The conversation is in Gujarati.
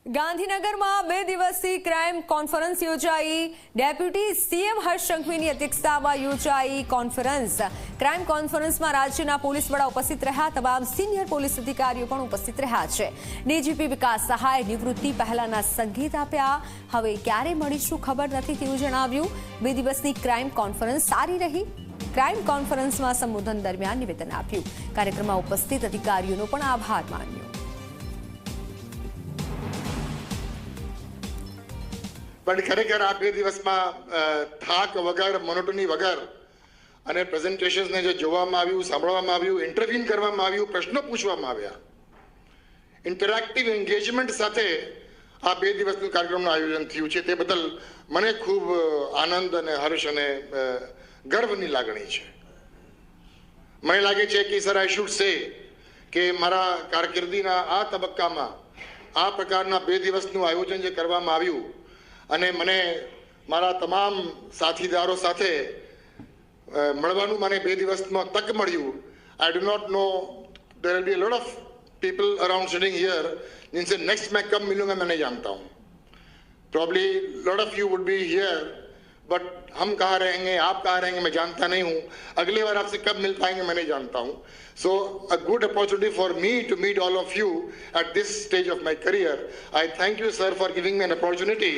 ગાંધીનગરમાં 2 દિવસની ક્રાઇમ કોન્ફરન્સ યોજાઈ। ડેપ્યુટી સીએમ હર્ષ સંઘવીની અધ્યક્ષતામાં યોજાઈ કોન્ફરન્સ। ક્રાઇમ કોન્ફરન્સમાં રાજ્યના પોલીસ વડા ઉપસ્થિત રહ્યા। તમામ સિનિયર પોલીસ અધિકારીઓ પણ ઉપસ્થિત રહ્યા છે। ડીજીપી વિકાસ સહાય નિવૃત્તિ પહેલાના સંકેત આપ્યા। હવે ક્યારે મળીશું ખબર નથી તેવું જણાવ્યું। 2 દિવસની ક્રાઇમ કોન્ફરન્સ સારી રહી। ક્રાઇમ કોન્ફરન્સમાં સંબોધન દરમિયાન નિવેદન આપ્યું। કાર્યક્રમમાં ઉપસ્થિત અધિકારીઓનો પણ આભાર માન્યો। પણ ખરેખર આ 2 દિવસમાં થાક વગર, મોનોટોની વગર અને પ્રેઝન્ટેશન્સને જે જોવામાં આવ્યું, સાંભળવામાં આવ્યું, ઇન્ટરવ્યુ કરવામાં આવ્યું, પ્રશ્નો પૂછવામાં આવ્યા, ઇન્ટરેક્ટિવ એન્ગેજમેન્ટ સાથે આ 2 દિવસનું કાર્યક્રમનું આયોજન થયું છે, તે બદલ મને ખૂબ આનંદ અને હર્ષ અને ગર્વની લાગણી છે। મને લાગે છે કે સર આઈ શુડ સે કે મારા કારકિર્દીના આ તબક્કામાં આ પ્રકારના 2 દિવસનું આયોજન જે કરવામાં આવ્યું અને મને મારા તમામ સાથીદારો સાથે મળવાનું મને 2 દિવસમાં તક મળ્યું। I do not know there will be a lot of people around sitting here जिनसे नेक्स्ट मैं कब मिलूंगा मैं नहीं जानता हूँ। Probably lot of you would be here but हम कहाँ रहेंगे, आप कहाँ रहेंगे मैं जानता नहीं हूँ। अगली बार आपसे कब मिल पाएंगे मैं नहीं जानता हूँ। So a good opportunity for me to meet all of you at this stage of my career. I thank you sir for giving me an opportunity.